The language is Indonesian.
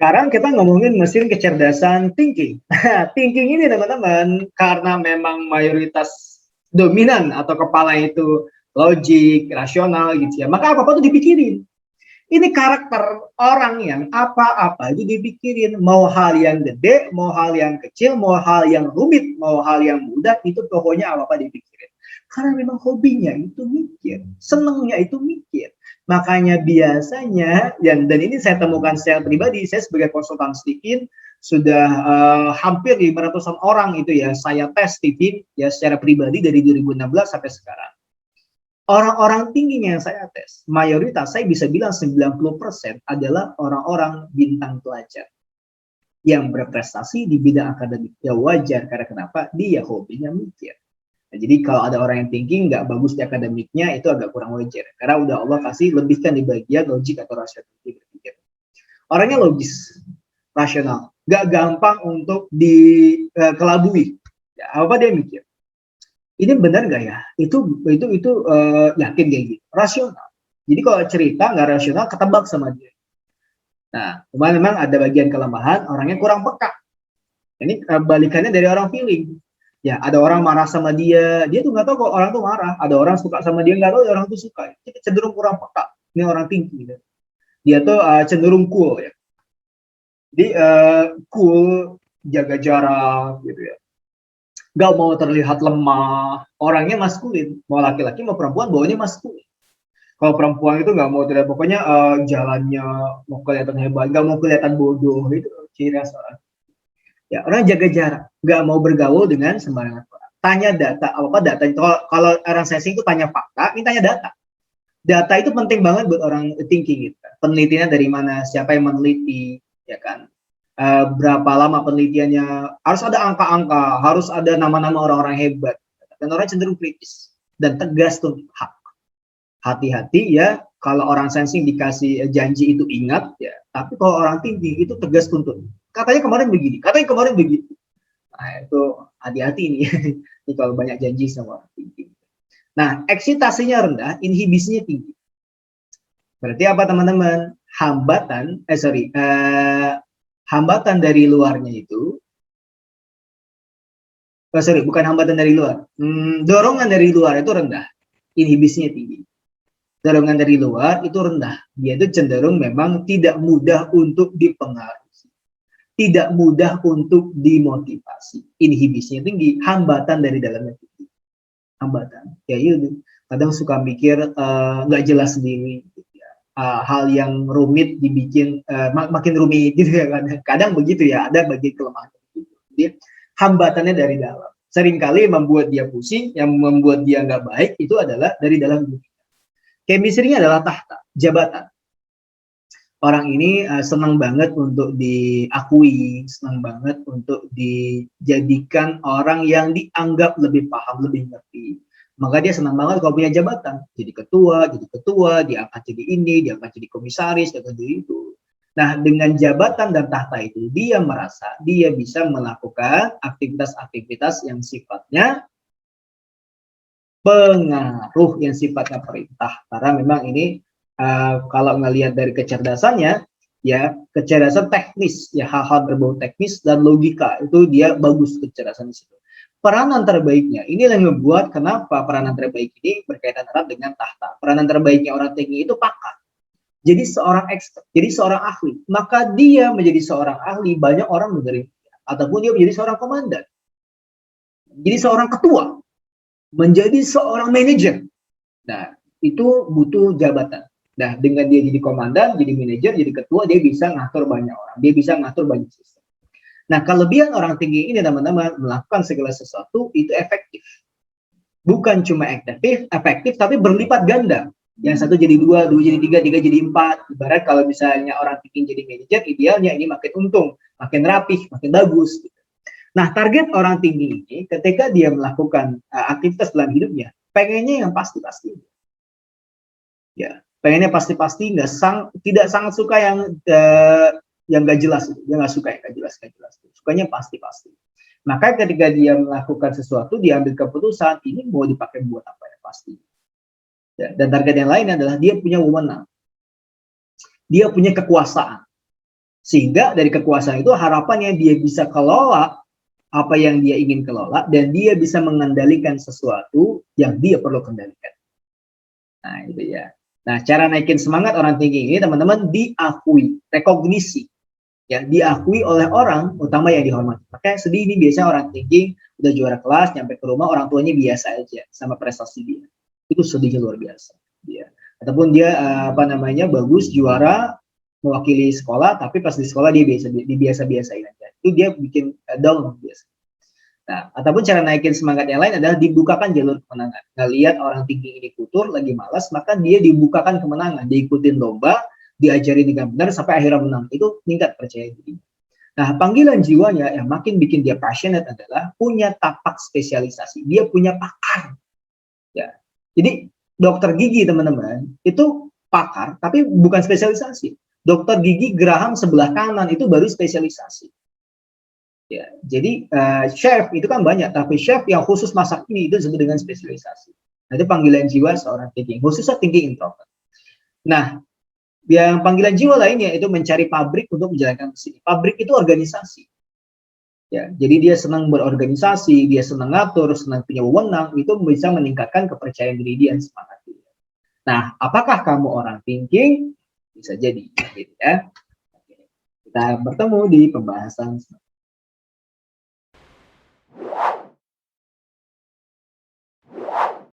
Sekarang kita ngomongin mesin kecerdasan thinking. Thinking ini teman-teman, karena memang mayoritas dominan atau kepala itu logik, rasional gitu ya, maka apa-apa tuh dipikirin. Ini karakter orang yang apa-apa itu dipikirin, mau hal yang gede, mau hal yang kecil, mau hal yang rumit, mau hal yang mudah, itu pokoknya apa-apa dipikirin. Karena memang hobinya itu mikir, senengnya itu mikir. Makanya biasanya, dan ini saya temukan secara pribadi, saya sebagai konsultan sedikit, sudah hampir 500-an orang itu ya, saya tes tim ya secara pribadi dari 2016 sampai sekarang. Orang-orang tingginya yang saya tes, mayoritas saya bisa bilang 90% adalah orang-orang bintang pelajar yang berprestasi di bidang akademik. Ya wajar, karena kenapa? Dia hobinya mikir. Nah, jadi kalau ada orang yang thinking nggak bagus di akademiknya, itu agak kurang wajar. Karena udah Allah kasih lebihkan di bagian logik atau rasional berpikir. Orangnya logis, rasional, nggak gampang untuk dikelabui. Ya, apa dia mikir? Ini benar nggak ya? Itu yakin kayak gitu. Rasional. Jadi kalau cerita nggak rasional, ketebak sama dia. Nah, cuman memang ada bagian kelemahan, orangnya kurang peka. Ini balikannya dari orang feeling. Ya, ada orang marah sama dia tuh nggak tahu kok orang tuh marah. Ada orang suka sama dia, nggak tahu orang tuh suka. Itu cenderung kurang peka. Ini orang tinggi. Gitu. Dia tuh cenderung cool ya. Jadi cool, jaga jarak gitu ya. Nggak mau terlihat lemah, orangnya maskulin. Mau laki-laki mau perempuan bawanya maskulin. Kalau perempuan itu nggak mau terlihat, pokoknya jalannya mau kelihatan hebat, nggak mau kelihatan bodoh, itu ciri khas orang. Ya, orang jaga jarak, nggak mau bergaul dengan sembarangan orang. Tanya data, apa data itu, kalau orang sensing itu tanya fakta, ini tanya data. Data itu penting banget buat orang thinking gitu. Penelitiannya dari mana, siapa yang meneliti, ya kan? Berapa lama penelitiannya, harus ada angka-angka, harus ada nama-nama orang-orang hebat. Dan orang cenderung kritis dan tegas tuh hak. Hati-hati ya, kalau orang sensing dikasih janji itu ingat ya, tapi kalau orang tinggi itu tegas tuntut. Katanya kemarin begini, katanya kemarin begitu. Nah, itu hati-hati nih. Ini kalau banyak janji sama orang tinggi. Nah, eksitasinya rendah, inhibisinya tinggi. Berarti apa teman-teman? Hambatan dari luarnya itu, bukan hambatan dari luar. Dorongan dari luar itu rendah, inhibisinya tinggi. Dorongan dari luar itu rendah. Dia itu cenderung memang tidak mudah untuk dipengaruhi. Tidak mudah untuk dimotivasi. Inhibisinya tinggi, hambatan dari dalamnya tinggi. Hambatan. Ya itu. Kadang suka mikir nggak jelas sendiri. Hal yang rumit dibikin makin rumit gitu ya kan. Kadang begitu ya, ada bagi kelemahan gitu. Jadi hambatannya dari dalam. Seringkali membuat dia pusing, yang membuat dia nggak baik itu adalah dari dalam diri. Chemistry-nya adalah tahta, jabatan. Orang ini senang banget untuk diakui, senang banget untuk dijadikan orang yang dianggap lebih paham, lebih ngerti. Maka dia senang banget kalau punya jabatan. Jadi ketua, diangkat jadi ini, diangkat jadi komisaris, diangkat jadi itu. Nah, dengan jabatan dan tahta itu, dia merasa dia bisa melakukan aktivitas-aktivitas yang sifatnya pengaruh, yang sifatnya perintah. Karena memang ini kalau ngelihat dari kecerdasannya, ya kecerdasan teknis, ya hal-hal berbau teknis dan logika itu dia bagus kecerdasan di situ. Peranan terbaiknya, ini yang membuat kenapa peranan terbaik ini berkaitan erat dengan tahta. Peranan terbaiknya orang tinggi itu pakar. Jadi seorang expert, jadi seorang ahli. Maka dia menjadi seorang ahli, banyak orang mendengar, ataupun dia menjadi seorang komandan. Jadi seorang ketua, menjadi seorang manajer. Nah, itu butuh jabatan. Nah, dengan dia jadi komandan, jadi manajer, jadi ketua, dia bisa ngatur banyak orang. Dia bisa ngatur banyak sistem. Nah, kelebihan orang tinggi ini, teman-teman, melakukan segala sesuatu, itu efektif. Bukan cuma efektif, tapi berlipat ganda. Yang satu jadi dua jadi tiga jadi empat. Ibarat kalau misalnya orang tinggi jadi manajer, idealnya ini makin untung, makin rapih, makin bagus. Nah, target orang tinggi ini, ketika dia melakukan aktivitas dalam hidupnya, pengennya yang pasti-pasti. Ya, pengennya pasti-pasti, tidak sangat suka yang nggak jelas. Dia nggak suka yang nggak jelas. Sukanya pasti-pasti. Maka ketika dia melakukan sesuatu, dia ambil keputusan, ini mau dipakai buat apa ya pasti. Ya, dan target yang lain adalah dia punya wewenang. Dia punya kekuasaan. Sehingga dari kekuasaan itu harapannya dia bisa kelola apa yang dia ingin kelola dan dia bisa mengendalikan sesuatu yang dia perlu kendalikan. Nah, itu ya. Nah, cara naikin semangat orang thinking ini teman-teman diakui, rekognisi. Ya, diakui oleh orang, utama yang dihormati. Makanya sedih ini biasanya orang thinking udah juara kelas, nyampe ke rumah orang tuanya biasa aja sama prestasi dia. Itu sedihnya luar biasa. Dia. Ataupun dia bagus juara mewakili sekolah, tapi pas di sekolah dia biasa-biasain aja. Itu dia bikin down biasa. Nah, ataupun cara naikin semangat yang lain adalah dibukakan jalur kemenangan. Ngelihat orang tinggi ini kutur, lagi malas, maka dia dibukakan kemenangan. Diikutin lomba, diajari dengan benar, sampai akhirnya menang. Itu tingkat percaya diri. Nah, panggilan jiwanya yang makin bikin dia passionate adalah punya tapak spesialisasi. Dia punya pakar. Ya. Jadi, dokter gigi, teman-teman, itu pakar, tapi bukan spesialisasi. Dokter gigi Graham sebelah kanan itu baru spesialisasi. Ya, jadi chef itu kan banyak, tapi chef yang khusus masak ini itu disebut dengan spesialisasi. Nah, itu panggilan jiwa seorang thinking, khususnya thinking introvert. Nah, yang panggilan jiwa lainnya itu mencari pabrik untuk menjalankan misi. Pabrik itu organisasi. Ya, jadi dia senang berorganisasi, dia senang ngatur, senang punya wewenang, itu bisa meningkatkan kepercayaan diri dia dan semangat dia. Nah, apakah kamu orang thinking? Bisa jadi, gitu ya. Kita bertemu di pembahasan